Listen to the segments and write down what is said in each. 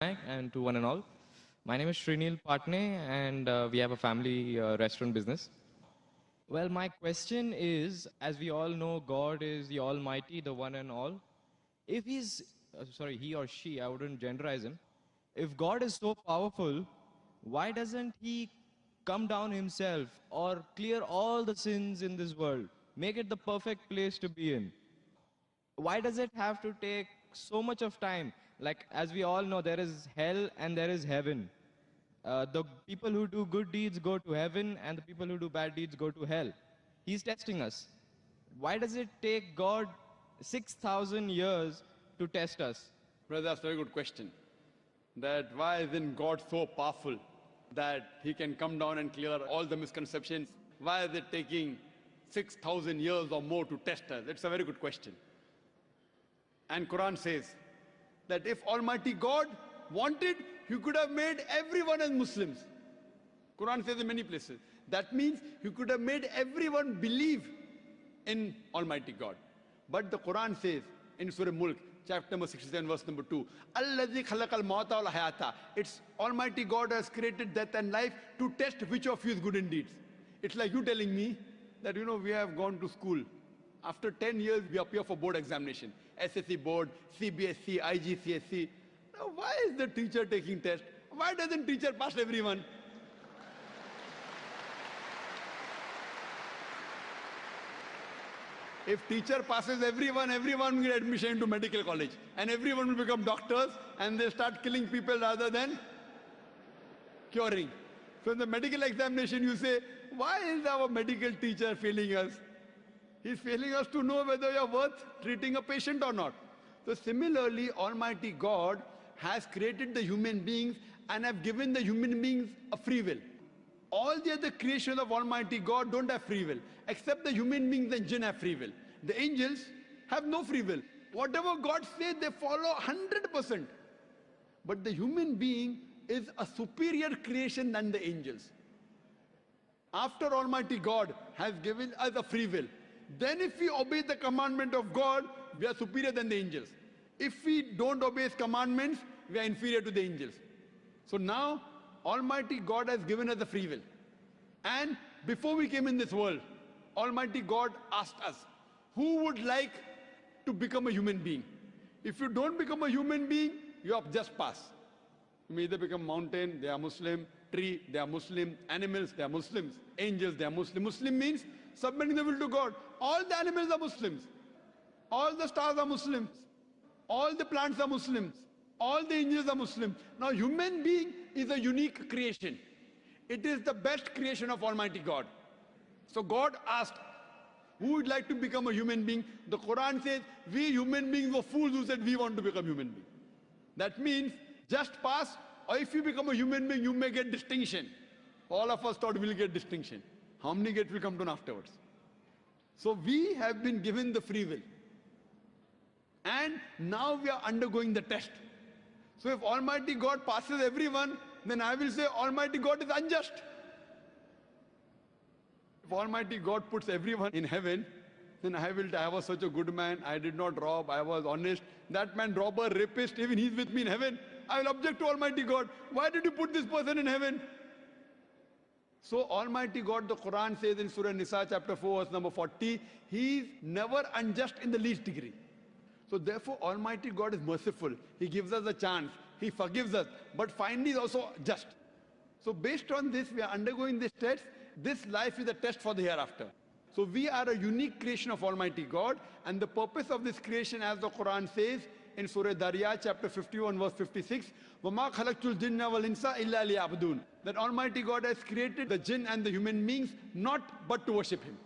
And to one and all. My name is Srinil Patne, and we have a family restaurant business. Well, my question is, as we all know, God is the Almighty, the one and all. If he or she, I wouldn't genderize him. If God is so powerful, why doesn't he come down himself or clear all the sins in this world? Make it the perfect place to be in. Why does it have to take so much of time? Like, as we all know, there is hell and there is heaven. The people who do good deeds go to heaven, and the people who do bad deeds go to hell. He's testing us. Why does it take God 6,000 years to test us? Brother, that's a very good question. That why isn't God so powerful that he can come down and clear all the misconceptions? Why is it taking 6,000 years or more to test us? It's a very good question. And Quran says that if Almighty God wanted, he could have made everyone as Muslims. Quran says in many places. That means he could have made everyone believe in Almighty God. But the Quran says in Surah Mulk, chapter number 67, verse number 2, Alladhi khalaqal mawta wal hayata. It's Almighty God has created death and life to test which of you is good in deeds. It's like you telling me that, we have gone to school. After 10 years, we appear for board examination. SSC board, CBSC, IGCSE. Now, why is the teacher taking test? Why doesn't teacher pass everyone? If teacher passes everyone, everyone will get admission into medical college. And everyone will become doctors and they start killing people rather than curing. So in the medical examination, you say, why is our medical teacher failing us? He's failing us to know whether you're worth treating a patient or not. So similarly, Almighty God has created the human beings and have given the human beings a free will. All the other creations of Almighty God don't have free will, except the human beings and jinn have free will. The angels have no free will. Whatever God says, they follow 100%. But the human being is a superior creation than the angels. After Almighty God has given us a free will, then if we obey the commandment of God, we are superior than the angels. If we don't obey his commandments, we are inferior to the angels. So now, Almighty God has given us the free will. And before we came in this world, Almighty God asked us, who would like to become a human being? If you don't become a human being, you have just passed. You may either become mountain, they are Muslim, tree, they are Muslim, animals, they are Muslims, angels, they are Muslim. Muslim means submitting the will to God. All the animals are Muslims. All the stars are Muslims. All the plants are Muslims. All the angels are Muslims. Now, human being is a unique creation. It is the best creation of Almighty God. So God asked, who would like to become a human being? The Quran says, we human beings were fools who said we want to become human beings. That means just pass, or if you become a human being, you may get distinction. All of us thought we'll get distinction. How many get will come to know afterwards? So we have been given the free will. And now we are undergoing the test. So if Almighty God passes everyone, then I will say Almighty God is unjust. If Almighty God puts everyone in heaven, then I was such a good man, I did not rob, I was honest. That man, robber, rapist, even he's with me in heaven. I will object to Almighty God. Why did you put this person in heaven? So Almighty God, the Quran says in Surah Nisa chapter 4 verse number 40, he is never unjust in the least degree. So therefore Almighty God is merciful. He gives us a chance. He forgives us. But finally is also just. So based on this, we are undergoing this test. This life is a test for the hereafter. So we are a unique creation of Almighty God. And the purpose of this creation, as the Quran says in Surah Dariyat chapter 51 verse 56, وَمَا خَلَقْتُ الْجِنَّ وَالْإِنسَ إِلَّا لِيَعْبُدُونَ. That Almighty God has created the jinn and the human beings not but to worship him.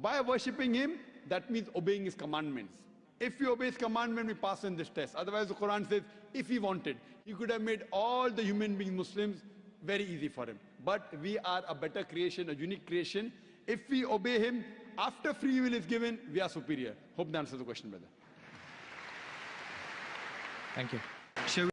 By worshipping him, that means obeying his commandments. If we obey his commandment, we pass in this test. Otherwise, the Quran says, if he wanted, he could have made all the human beings Muslims very easy for him. But we are a better creation, a unique creation. If we obey him, after free will is given, we are superior. Hope that answers the question, brother. Thank you.